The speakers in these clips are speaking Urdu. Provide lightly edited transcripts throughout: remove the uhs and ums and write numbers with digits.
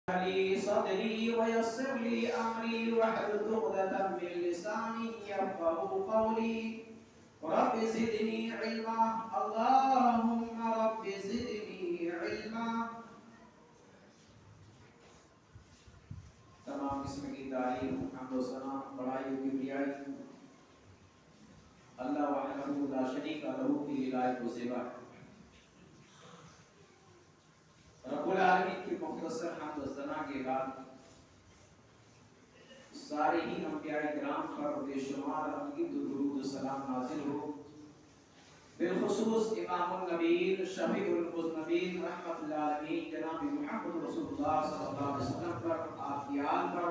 لي صدري ويسر لي أمري واحلل عقدة من لساني يفقهوا قولي رب زدني علما اللهم رب زدني علما. تمام قسم کی تعریف حمد و ثنا بڑائی و کبریائی اللہ وحدہ لا شریک لہ کی لائق و زیبا. رب العالمین کی مختصر حمد و ثنا کے بعد سارے ہی انبیاء کرام پر بے شمار امید و درود و سلام نازل ہو. بالخصوص امام النبیین شفیع المذنبین رحمت العالمین جناب محمد رسول اللہ صلی اللہ علیہ وسلم پر، آپ کی آل پر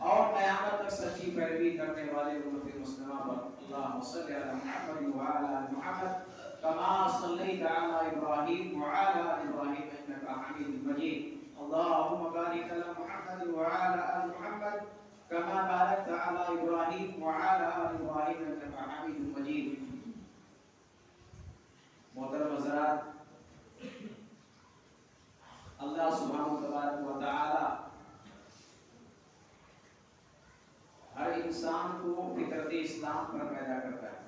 اور قیامت تک سچی پیروی کرنے والے امت مسلمہ پر. اللہم صلی علی محمد وعلی آل محمد کما صلیت علی ابراہیم وعلی آل ابراہیم انک حمید مجید. اللہم بارک علی محمد وعلی آل محمد کما بارکت علی ابراہیم وعلی آل ابراہیم انک حمید مجید. محترم حضرات، اللہ سبحانہ تبارک و تعالی ہر انسان کو فطرت اسلام پر پیدا کرتا ہے.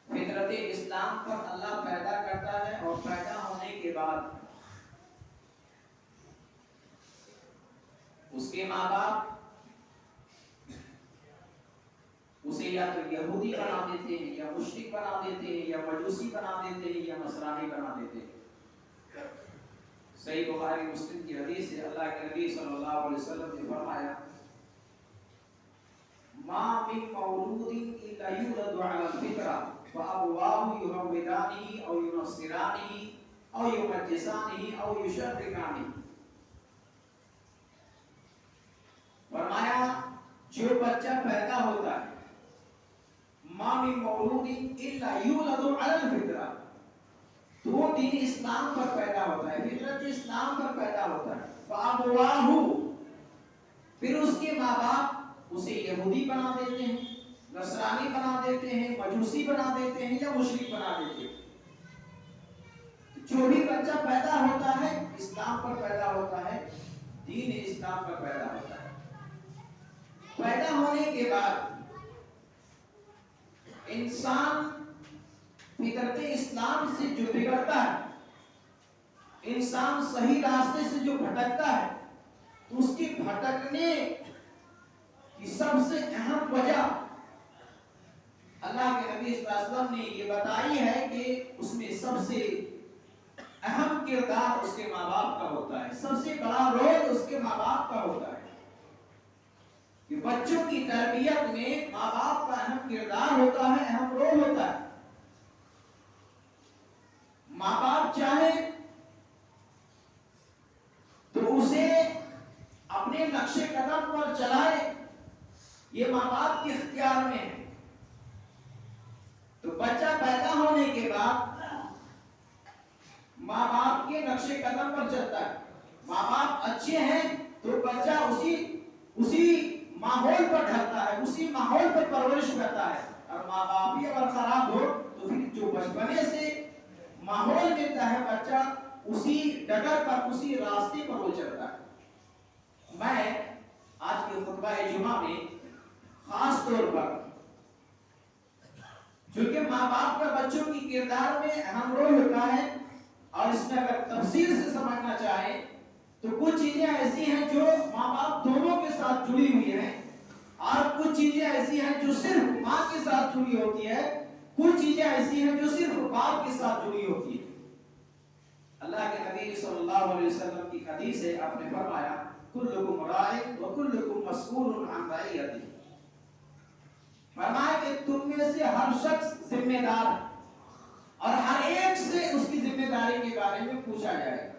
فطرت اسلام پر اللہ پیدا کرتا ہے اور پیدا ہونے کے بعد اس کے ماں باپ اسے یا تو یہودی بنا دیتے ہیں، یا مشرک بنا دیتے ہیں، یا مجوسی بنا دیتے ہیں، یا نصرانی بنا دیتے ہیں. صحیح بخاری مسلم کی حدیث ہے، اللہ کے نبی صلی اللہ علیہ وسلم نے فرمایا ما من مولود الا یولد علی الفطرہ فابواہ یہودانہ او ینصرانہ او یمجسانہ او یشرکانہ. فرمایا جو بچہ پیدا ہوتا ہے ما من مولود الا یولد علی الفطرہ، تو وہ دین اسلام پر پیدا ہوتا ہے، فطرت اسلام پر پیدا ہوتا ہے. فابواہ، پھر اس کے ماں باپ اسے یہودی بنا دیتے ہیں، نصرانی بنا دیتے ہیں، مجوسی بنا دیتے ہیں، یا مشرک بنا دیتے ہیں. جو بھی بچہ پیدا ہوتا ہے اسلام پر پیدا ہوتا ہے، دین اسلام پر پیدا ہوتا ہے. پیدا ہونے کے بعد انسان فطرت اسلام سے جو بگڑتا ہے، انسان صحیح راستے سے جو بھٹکتا ہے، اس کی بھٹکنے کی سب سے اہم وجہ اللہ کے نبی صلی اللہ علیہ وسلم نے یہ بتائی ہے کہ اس میں سب سے اہم کردار اس کے ماں باپ کا ہوتا ہے. سب سے بڑا رول اس کے ماں باپ کا ہوتا ہے. کہ بچوں کی تربیت میں ماں باپ کا اہم کردار ہوتا ہے، اہم رول ہوتا ہے. ماں باپ چاہے تو اسے اپنے نقش قدم پر چلائے، یہ ماں باپ کے اختیار میں ہے. تو بچہ پیدا ہونے کے بعد ماں باپ کے نقش قدم پر چلتا ہے. ماں باپ اچھے ہیں تو بچہ اسی ماحول پر ڈھلتا ہے، اسی ماحول پر پرورش کرتا ہے. اور ماں باپ ہی اگر خراب ہو تو پھر جو بچپنے سے ماحول ملتا ہے بچہ اسی ڈگر پر، اسی راستے پر وہ چلتا ہے. میں آج کے خطبہ جمعہ میں خاص طور پر چونکہ ماں باپ کا بچوں کی کردار میں اہم رول ہوتا ہے، اور اس میں اگر تفصیل سے سمجھنا چاہیں تو کچھ چیزیں ایسی ہیں جو ماں باپ دونوں کے ساتھ جڑی ہوئی ہیں، اور کچھ چیزیں ایسی ہیں جو صرف ماں کے ساتھ جڑی ہوتی ہے، کچھ چیزیں ایسی ہیں جو صرف باپ کے ساتھ جڑی ہوتی ہے. اللہ کے نبی صلی اللہ علیہ وسلم کی حدیث ہے، آپ نے فرمایا کلکم راع وکلکم مسئول عن رعیتہ. فرمایا کہ تم میں سے ہر شخص ذمہ دار ہے اور ہر ایک سے اس کی ذمہ داری کے بارے میں پوچھا جائے گا.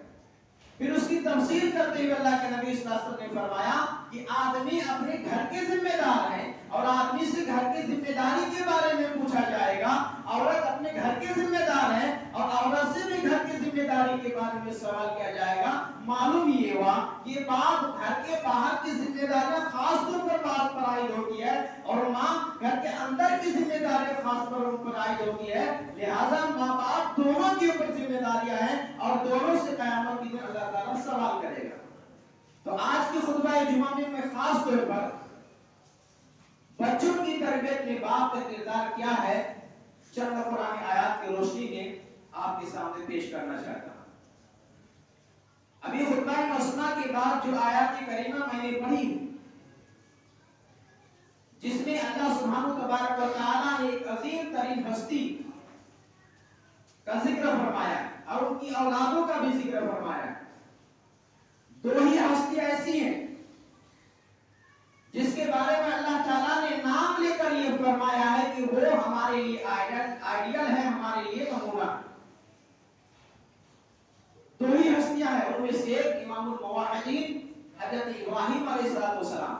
پھر اس کی تفصیل کرتے ہوئے اللہ کے نبی صلی اللہ علیہ وسلم نے فرمایا کہ آدمی اپنے گھر کے ذمہ دار ہے اور آدمی سے گھر کی ذمہ داری کے بارے میں پوچھا جائے گا. عورت اپنے گھر کے ذمہ دار ہے اور عورت سے بھی گھر کی ذمہ داری داری کے بارے میں سوال کیا جائے گا، معلوم یہ ہوا کہ باپ گھر کے باہر کی ذمہ داریاں خاص طور پر باپ پر عائد ہوتی ہے اور ماں گھر کے اندر کی ذمہ داریاں خاص طور پر عائد ہوتی ہے، لہذا ماں باپ دونوں کے اوپر ذمہ داریاں ہیں اور دونوں سے قیامت کے دن اللہ تعالیٰ سوال کرے گا۔ تو آج کی خطبہ جمعہ میں خاص طور پر بچوں کی تربیت میں باپ کا کردار کیا ہے چند قرآن آیات کی روشنی میں آپ کے سامنے پیش کرنا چاہتا ہوں۔ ابھی خطبہ مسنہ کے بعد جو آیات کریمہ میں نے پڑھی جس میں اللہ سبحانہ تبارک و تعالیٰ نے ایک عظیم ترین ہستی کا ذکر فرمایا اور ان کی اولادوں کا بھی ذکر فرمایا۔ دو ہی ہستیاں ایسی ہیں جس کے بارے میں اللہ تعالیٰ نے نام لے کر یہ فرمایا ہے کہ وہ ہمارے لیے آئیڈیل ہے، ہمارے لیے نمونہ۔ دو ہی ہستیاں ہیں، ان میں سے ایک امام الموحدین حضرت ابراہیم علیہ السلام،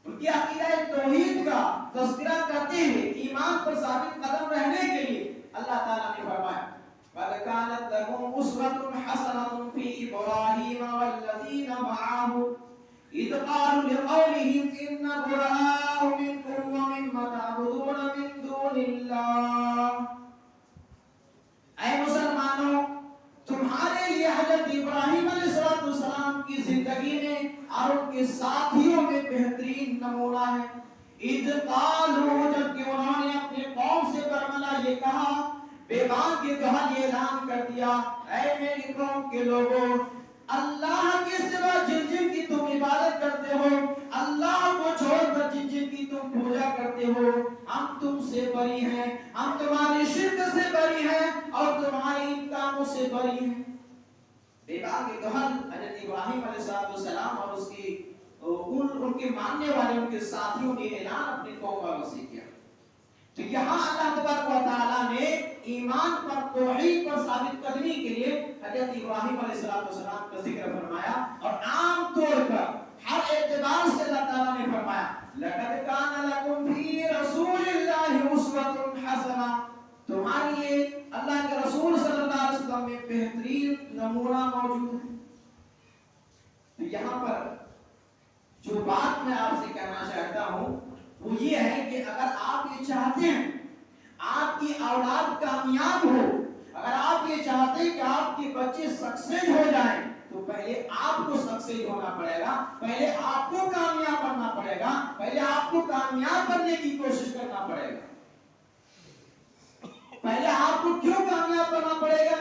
ان کی عقیدہ توحید کا تذکرہ کرتے ہوئے ایمان پر ثابت قدم رہنے کے لیے اللہ تعالیٰ نے فرمایا قَدْ كَانَتْ لَكُمْ أُسْوَةٌ حَسَنَةٌ فِي إِبْرَاهِيمَ وَالَّذِينَ مَعَهُ إِذْ قَالُوا لِقَوْمِهِمْ إِنَّا بُرَآءُ مِنكُمْ وَمِمَّا تَعْبُدُونَ مِن دُونِ اللَّهِ۔ اے مسلمانوں، تمہارے لیے حضرت ابراہیم علیہ السلام کی زندگی میں اور ان کے ساتھیوں میں بہترین نمونہ ہے۔ اذ قالوا، جبکہ انہوں نے اپنے قوم سے برملا یہ کہا، بیگان کے دہل یہ اعلان کر دیا، اے میری قوم کے لوگوں، اللہ کے سوا جن کی تم عبادت کرتے ہو، اللہ کو چھوڑ کر جن کی تم پوجا کرتے ہو، ہم تم سے بری ہیں، ہم تمہاری شرک سے بری ہیں اور تمہاری ان کاموں سے بری ہیں۔ بیگان کے دہل حضرت ابراہیم علیہ السلام اور اس کی ان کے ماننے والے ان کے ساتھیوں نے اعلان اپنے قوم والوں سے کیا۔ تو یہاں اللہ تبارک و تعالیٰ نے ایمان پر توحید پر ثابت قدمی کے لیے حضرت ابراہیم علیہ السلام کا ذکر فرمایا اور عام طور پر ہر اعتبار سے اللہ تعالیٰ نے فرمایا لَقَدْ كَانَ لَكُمْ فِي رَسُولِ اللَّهِ أُسْوَةٌ حَسَنَةٌ، تمہارے لیے اللہ کے رسول صلی اللہ علیہ وسلم میں بہترین نمونہ موجود ہے۔ تو یہاں پر جو بات میں آپ سے کہنا چاہتا ہوں وہ یہ ہے کہ اگر آپ یہ چاہتے ہیں آپ کی اولاد کامیاب ہو، اگر آپ یہ چاہتے ہیں کہ آپ کے بچے سکسیس ہو جائیں، تو پہلے آپ کو سکسیس ہونا پڑے گا، پہلے آپ کو کامیاب بننا پڑے گا، پہلے آپ کو کامیاب بننے کی کوشش کرنا پڑے گا۔ پہلے آپ کو کیوں کامیاب بننا پڑے گا؟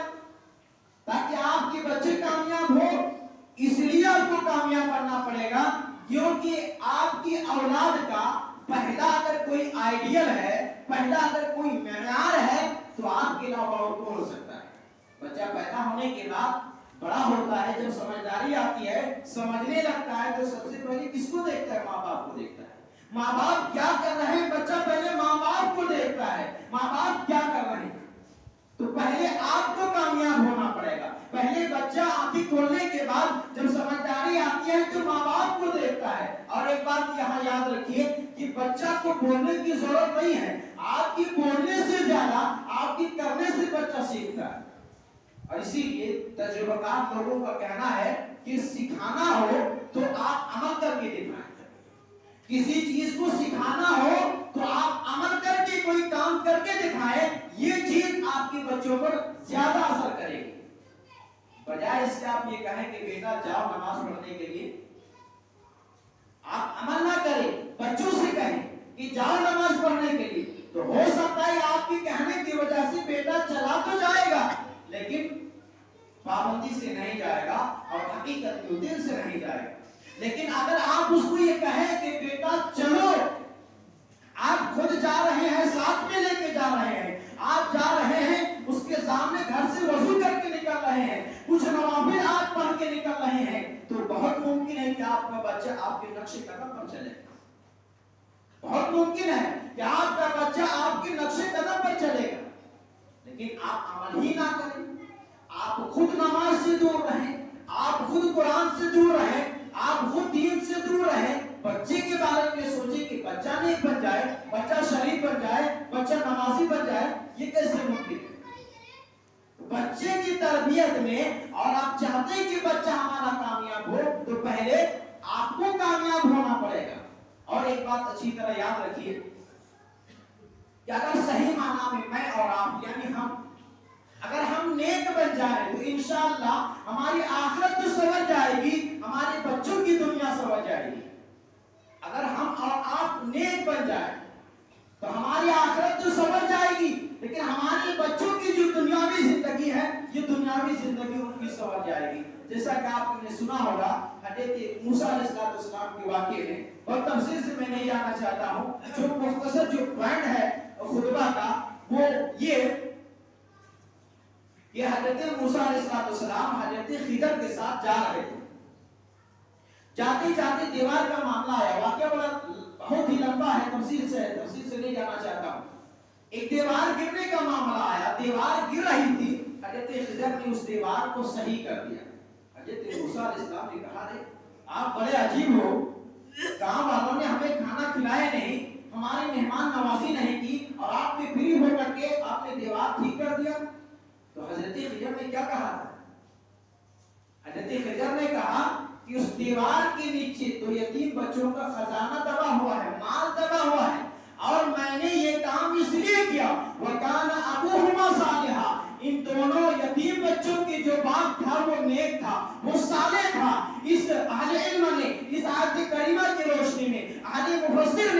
تاکہ آپ کے بچے کامیاب ہو، اس لیے آپ کو کامیاب بننا پڑے گا کیونکہ آپ کی اولاد کا پہلا اگر کوئی آئیڈیل ہے، پہلا اگر کوئی معیار ہے تو آپ کے علاوہ اور کون ہو سکتا ہے؟ بچہ پیدا ہونے کے بعد بڑا ہوتا ہے، جب سمجھداری آتی ہے، سمجھنے لگتا ہے، تو سب سے پہلے کس کو دیکھتا ہے؟ ماں باپ کو دیکھتا ہے۔ ماں باپ کیا کر رہے ہیں بچہ پہلے ماں باپ کو دیکھتا ہے، ماں باپ کیا کر رہے ہیں، تو پہلے آپ کو کامیاب ہونا پڑے گا۔ پہلے بچہ آنکھیں کھولنے کے بعد جب سمجھداری آتی ہے تو ماں باپ کو دیکھتا ہے۔ اور ایک بات یہاں یاد رکھیے کہ بچہ کو بولنے کی ضرورت نہیں ہے، آپ کی بولنے سے زیادہ آپ کی کرنے سے بچہ سیکھتا ہے۔ اور اسی لیے تجربہ کار لوگوں کا کہنا ہے کہ سکھانا ہو تو آپ عمل کر کے دکھائیں، کسی چیز کو سکھانا ہو تو آپ عمل کر کے کوئی کام کر کے دکھائیں، یہ چیز آپ کے بچوں پر زیادہ اثر کرے گی۔ بجائے اس کے آپ یہ کہیں کہ بیٹا جاؤ نماز پڑھنے کے لیے، آپ عمل نہ کریں، بچوں سے کہیں کہ جاؤ نماز پڑھنے کے لیے، تو ہو سکتا ہے آپ کی کہنے کی وجہ سے بیٹا چلا تو جائے گا لیکن پابندی سے نہیں جائے گا اور حقیقت میں دل سے نہیں جائے گا۔ لیکن اگر آپ اس کو یہ کہیں کہ بیٹا چلو، آپ خود جا رہے ہیں، ساتھ میں لے کے جا رہے ہیں، آپ جا رہے ہیں اس کے سامنے گھر سے وضو کر کے نکل رہے ہیں، کچھ نوافل آپ پڑھ کے نکل رہے ہیں، تو بہت ممکن ہے کہ آپ کا بچہ آپ کے نقش قدم پر چلے گا۔ بہت ممکن ہے کہ آپ کا بچہ آپ کے نقش قدم پر چلے گا، لیکن آپ عمل ہی نہ کریں، آپ خود نماز سے دور رہیں، آپ خود قرآن سے دور رہیں، آپ خود دین سے دور رہیں، بچے کے بارے میں سوچیں کہ بچہ نیک بن جائے، بچہ شریف بن جائے، بچہ نمازی بن جائے، یہ کیسے ممکن ہے؟ بچے کی تربیت میں اور آپ چاہتے ہیں کہ بچہ ہمارا کامیاب ہو تو پہلے آپ کو کامیاب ہونا پڑے گا. اور ایک بات اچھی طرح یاد رکھیے کہ اگر صحیح معنی میں اور آپ یعنی اگر ہم نیک بن جائیں تو انشاءاللہ ہماری آخرت تو سنور جائے گی، ہمارے بچوں کی دنیا سنور جائے گی. اگر ہم اور آپ نیک بن جائیں تو ہماری آخرت تو سنور جائے گی، لیکن ہمارے بچوں کی جو دنیاوی زندگی ہے یہ دنیاوی زندگی ان کی سنور جائے گی. جیسا کہ آپ نے سنا ہوگا حضرت موسیٰ علیہ السلام کے واقعے میں، اور تفصیل سے میں نہیں جانا چاہتا ہوں، جو مختصر جو پوائنٹ ہے خطبہ کا وہ یہ کہ حضرت موسیٰ علیہ السلام حضرت خضر کے ساتھ جا رہے تھے. جاتے جاتے دیوار کا معاملہ آیا. واقعہ بہت ہی لمبا ہے، تفصیل سے نہیں جانا چاہتا ہوں. ایک دیوار گرنے کا معاملہ آیا، دیوار گر رہی تھی. حضرت خضر نے اس دیوار کو صحیح کر دیا. حضرت موسیٰ علیہ السلام نے کہا رہے آپ بڑے عجیب ہو، گاؤں والوں نے ہمیں کھانا کھلایا نہیں، ہماری مہمان نوازی نہیں کی، اور آپ نے فری ہو کر کے آپ نے دیوار ٹھیک کر دیا. تو حضرت خضر نے کیا کہا تھا؟ حضرت خضر نے کہا کہ اس دیوار کے نیچے تو یتیم بچوں کا خزانہ دبا ہوا ہے، مال دبا ہوا ہے، اور میں نے یہ کام اس لیے کیا وَكَانَ أَبُوهُمَا صَالِحًا، ان دونوں یتیم بچوں کی جو باپ تھا وہ نیک تھا، وہ صالح تھا. اس اہل علم نے اس آیت کریمہ کی روشنی میں اہل مفسر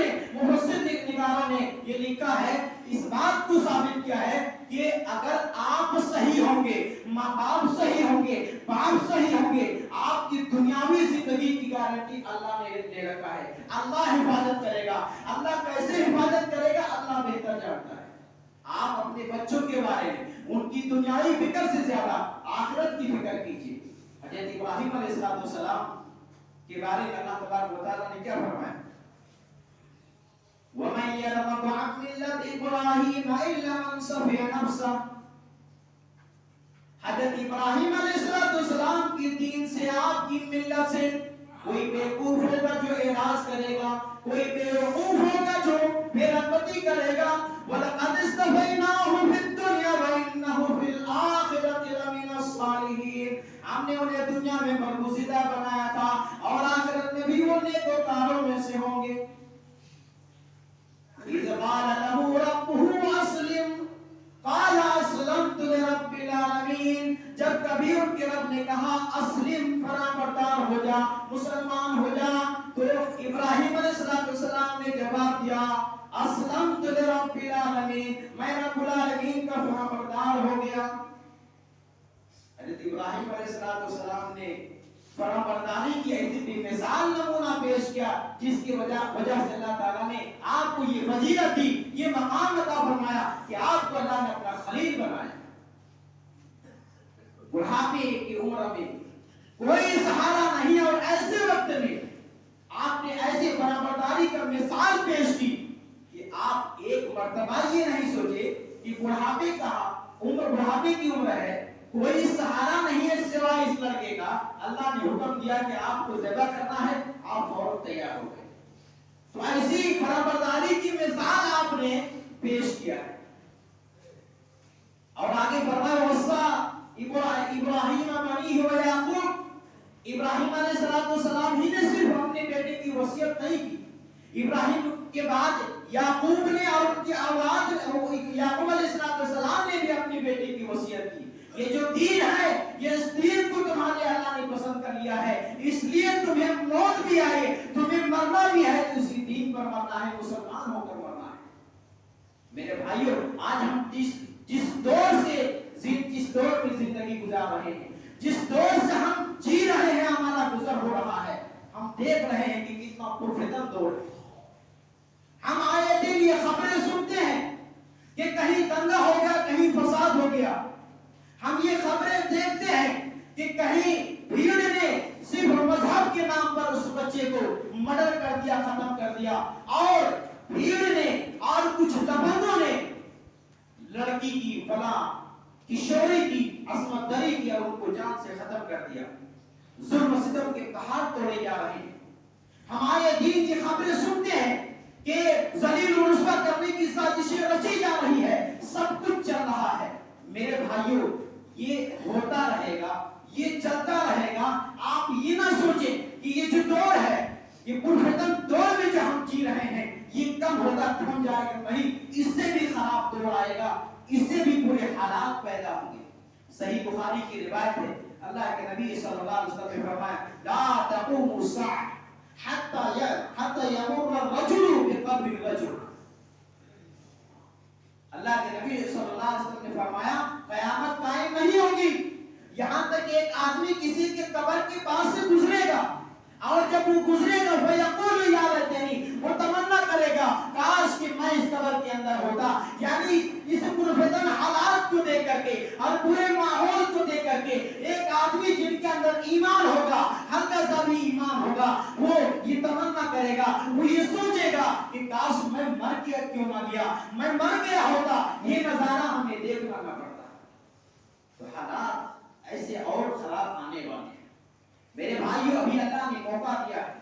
نگاروں نے یہ لکھا ہے، اس بات کو ثابت کیا ہے کہ اگر آپ صحیح ہوں گے، ماں باپ صحیح ہوں گے، باپ صحیح ہوں گے، آپ کی دنیاوی زندگی کی گارنٹی اللہ نے دے رکھا ہے. اللہ حفاظت کرے گا. اللہ کیسے حفاظت کرے گا اللہ بہتر جانتا ہے. آپ اپنے بچوں کے بارے میں ان کی دنیاوی فکر سے زیادہ آخرت کی فکر کیجیے. حضرت ابراہیم علیہ السلام کے بارے میں اللہ تبارک و تعالیٰ نے کیا فرمایا؟ وَمَن يَرْغَبُ عَن مِّلَّةِ إِبْرَاهِيمَ إِلَّا مَن صَفِيَ نَفْسَهُ. حضرت ابراہیم علیہ السلام کی دین سے، آپ کی ملت سے کوئی بیوقوف ہوگا جو اعراض کرے گا، کوئی بیوقوف ہوگا جو بے رغبتی کرے گا. وَلَقَدِ اصْطَفَيْنَاهُ فِي الدُّنْيَا وَإِنَّهُ فِي الْآخِرَةِ لَمِنَ الصَّالِحِينَ. ہم نے انہیں دنیا میں برگزیدہ بنایا تھا اور آخرت میں بھی وہ نیکوکاروں میں سے ہوں گے. إِذْ قَالَ لَهُ رَبُّهُ أَسْلِمْ قَالَ أَسْلَمْتُ لِرَبِّ الْعَالَمِينَ. جب کبھی ان کے رب نے کہا اسلم، فرمانبردار ہو جا، مسلمان ہو جا، تو ابراہیم علیہ السلام نے جواب دیا اسلمت لرب العالمین، میں رب العالمین کا فرمانبردار ہو گیا. حضرت ابراہیم علیہ السلام نے فرمانبرداری کی ایسی بھی مثال نمونہ پیش کیا جس کی وجہ سے اللہ تعالیٰ نے آپ کو یہ فضیلت دی، یہ مقام عطا فرمایا کہ آپ کو اللہ نے اپنا خلیل بنایا. بڑھاپے کی عمر میں کوئی سہارا نہیں، اور ایسے وقت میں آپ نے ایسے فرمانبرداری کا مثال پیش کی کہ آپ ایک مرتبہ یہ نہیں سوچے کہ بڑھاپے کی عمر ہے، کوئی سہارا نہیں ہے سوائے اس لڑکے کا. اللہ نے حکم دیا کہ آپ کو ذبح کرنا ہے، آپ فوراً تیار ہو گئے. تو ایسی فرمانبرداری کی مثال آپ نے پیش کیا ہے. اور آگے فرمایا وصّى ابراہیم بنیہ و یعقوب. ابراہیم علیہ السلام ہی نے صرف اپنے بیٹے کی وصیت نہیں کی، ابراہیم کے بعد یعقوب نے اور ان کی اولاد یعقوب علیہ السلام نے بھی اپنے بیٹے کی وصیت کی. یہ جو دین ہے، یہ اس دین کو تمہارے اللہ نے پسند کر لیا ہے، اس لیے تمہیں موت بھی آئے، تمہیں مرنا بھی ہے تو اسی دین پر مرنا ہے، مسلمان ہو کر مرنا ہے. میرے بھائیوں، آج ہم جس دور میں زندگی گزار رہے ہیں، جس دور سے ہم جی رہے ہیں، ہمارا گزر ہو رہا ہے، ہم دیکھ رہے ہیں کہ کتنا پرفتن دور ہے. ہم آئے دن یہ خبریں سنتے ہیں کہ کہیں دنگا ہو گیا، کہیں فساد ہو گیا. ہم یہ خبریں دیکھتے ہیں کہ کہیں بھیڑ نے صرف مذہب کے نام پر اس بچے کو مرڈر کر دیا، ختم کر دیا، اور بھیڑ نے اور کچھ دبنگوں نے لڑکی کی فلاں کشوری کی عصمت دری کی اور ان کو جان سے ختم کر دیا. ظلم و ستم کے پہاڑ توڑے جا رہے ہیں. ہمارے دین کی خبریں سنتے ہیں کہ ذلیل و رسوا کرنے کی سازشیں رچی جا رہی ہے، سب کچھ چل رہا ہے. میرے بھائیوں، یہ ہوتا رہے گا، یہ چلتا رہے گا. آپ یہ نہ سوچیں کہ یہ جو دور ہے، یہ پرفتن دور میں جو ہم جی رہے ہیں، یہ کم ہوگا تھم جائے گا. نہیں، اس سے بھی خراب دور آئے گا، اس سے بھی برے حالات پیدا ہوں گے. صحیح بخاری کی روایت ہے، اللہ کے نبی صلی اللہ علیہ وسلم نے فرمایا لا تقوم الساعة حتى يمر الرجل بقبر الرجل. اللہ کے نبی صلی اللہ علیہ وسلم نے فرمایا قیامت قائم نہیں ہوگی یہاں تک ایک آدمی کسی کے قبر کے پاس سے گزرے گا، اور جب وہ گزرے گا فیقول یا لیتنی، وہ تمنا کرے گا کاش کہ میں اس قبر کے اندر ہوتا. یعنی اس پرفتن حالات کو دیکھ کر کے اور برے ماحول کو دیکھ کر کے ایک آدمی جن کے اندر ایمان ہوگا، ہلکا سا بھی ایمان ہوگا، وہ یہ تمنا کرے گا، وہ یہ سوچے گا کہ کاش میں مر کے کیوں نہ گیا، میں مر گیا ہوتا. یہ نظارہ ہمیں دیکھنا نہ پڑتا. تو حالات ایسے اور خراب آنے والے ہیں. میرے بھائیو، ابھی اللہ نے موقع دیا ہے،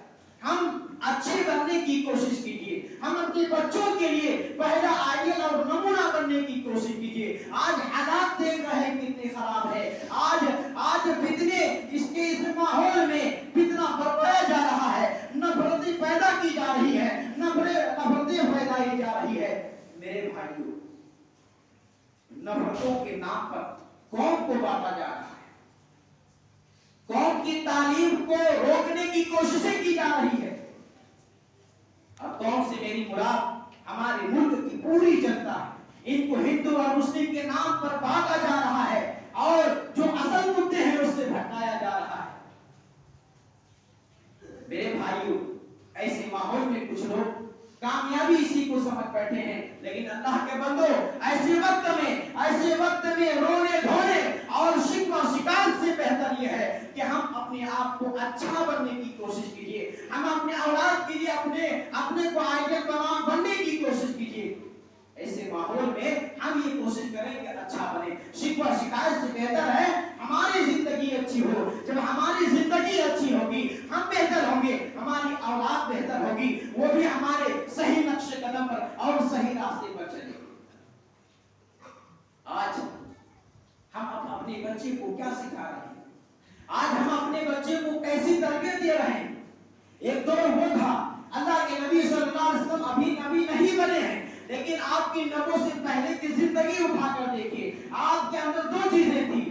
ہم اچھے بننے کی کوشش کیجئے. ہم اپنے بچوں کے لیے پہلا آئیڈیل اور نمونہ بننے کی کوشش کیجئے. آج حالات دیکھ رہے ہیں کتنے خراب ہے. آج فتنے اس ماحول میں فتنہ برپایا جا رہا ہے، نفرتیں پیدا کی جا رہی ہے، نفرتیں پھیلائی جا رہی ہے. میرے بھائیو، نفرتوں کے نام پر قوم کو بانٹا جا رہا ہے، قوم کی تعلیم کو روکنے کی کوششیں کی جا رہی ہے. اب قوم سے میری مراد ہمارے ملک کی پوری جنتا ہے. ان کو ہندو اور مسلم کے نام پر بانٹا جا رہا ہے اور جو اصل مدے ہیں اس سے بھٹکایا جا رہا ہے. میرے بھائیوں، ایسے ماحول میں کچھ لوگ کامیابی اسی کو سمجھ بیٹھے ہیں. لیکن اللہ کے بندو، ایسے وقت میں رونے دھونے اور شکوہ شکایت سے بہتر یہ ہے کہ ہم اپنے آپ کو اچھا بننے کی کوشش کیجئے. ہم اپنے اولاد کے لیے اپنے کو آئیڈیل بننے کی کوشش کیجئے. ایسے ماحول میں ہم یہ کوشش کریں کہ اچھا بنے. شکوہ شکایت سے بہتر ہے ہماری زندگی اچھی ہو. جب ہماری زندگی اچھی ہوگی، ہم بہتر ہوں گے، ہماری اولاد بہتر ہوگی، وہ بھی ہمارے صحیح نقش قدم پر اور صحیح راستے پر چلے. آج ہم اپنے بچے کو کیا سکھا رہے ہیں؟ آج ہم اپنے بچے کو کیسی تربیت دے رہے ہیں؟ ایک دور وہ تھا، اللہ کے نبی صلی اللہ علیہ وسلم ابھی نبی نہیں بنے ہیں، لیکن آپ کی نبوت سے پہلے کی زندگی اٹھا کر دیکھیے. آپ کے اندر دو چیزیں تھی.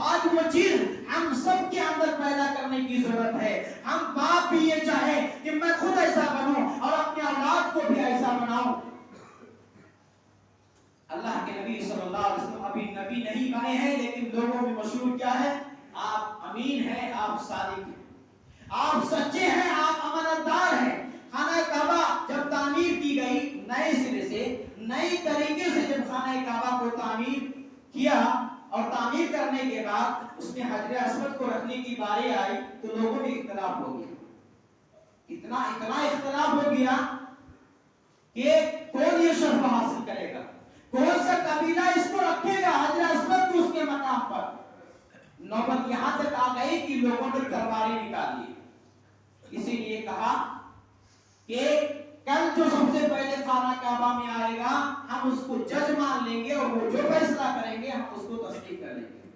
آج وہ چیز ہم سب کے اندر پیدا کرنے کی ضرورت ہے. ہم باپ بھی یہ چاہیں کہ میں خود ایسا بنوں اور اپنے اولاد کو بھی ایسا بناؤں. اللہ کے نبی صلی اللہ علیہ وسلم ابھی نبی نہیں بنے ہیں، لیکن لوگوں میں مشہور کیا ہے؟ آپ امین ہیں، آپ صادق ہیں، آپ سچے ہیں، آپ امانتدار ہیں. خانہ کعبہ جب تعمیر کی گئی نئے سرے سے، نئی طریقے سے جب خانہ کعبہ کو تعمیر کیا اور تعمیر کرنے کے بعد اس میں حجر اسود کو رکھنے کی باری آئی تو لوگوں میں اختلاف ہو گیا. اتنا اختلاف ہو گیا کہ کون یہ شرف حاصل کرے گا، کون سا قبیلہ اس کو رکھے گا حجر اسود کو اس کے مقام پر. نوبت یہاں تک آ گئی کہ لوگوں نے تلواریں نکالی. اسی لیے کہا کہ کل جو سب سے پہلے خانہ کعبہ میں آئے گا ہم اس کو جج مان لیں گے اور وہ جو فیصلہ کریں گے ہم اس کو تصدیق کر لیں گے.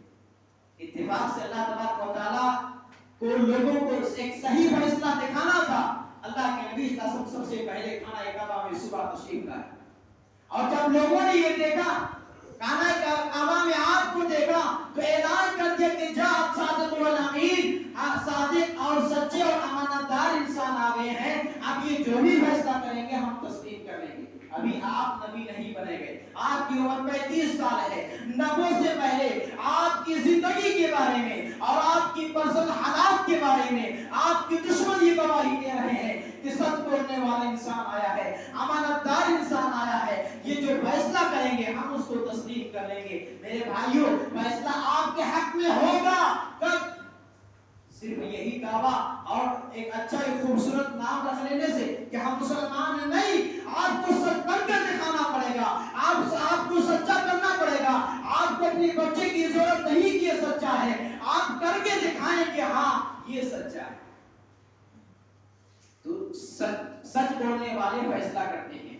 اتفاق سے اللہ تبارک و تعالیٰ کو لوگوں کو ایک صحیح فیصلہ دکھانا تھا. اللہ کے نبی صلی اللہ علیہ وسلم سب سے پہلے خانہ کعبہ میں صبح تشریف لائے اور جب لوگوں نے یہ دیکھا، خانہ کعبہ میں آپ کو دیکھا تو اعلان کر دیا کہ جاء صادق والامین، صادق اور سچے اور امانتدار انسان آ گئے ہیں. اب یہ جو بھی فیصلہ کریں گے ہم تسلیم کر لیں گے. ابھی آپ نبی نہیں بنے گئے، آپ کی عمر 35 سال ہے. نبوت سے پہلے آپ کی زندگی کے بارے میں اور آپ کی پرسنل حالات کے بارے میں آپ کی دشمن یہ گواہی دے رہے ہیں کہ سچ بولنے والا انسان آیا ہے، امانتدار انسان آیا ہے. یہ جو فیصلہ کریں گے ہم اس کو تسلیم کر لیں گے. میرے بھائیوں، فیصلہ آپ کے حق میں ہوگا. کب؟ صرف یہی دعویٰ اور ایک اچھا ایک خوبصورت نام رکھ لینے سے کہ ہم مسلمان ہیں نہیں. آپ کو سچ کر کے دکھانا پڑے گا، آپ کو سچا کرنا پڑے گا. آپ کو اپنے بچے کی ضرورت نہیں کہ یہ سچا ہے، آپ کر کے دکھائیں کہ ہاں یہ سچا ہے. تو سچ بولنے والے فیصلہ کرتے ہیں،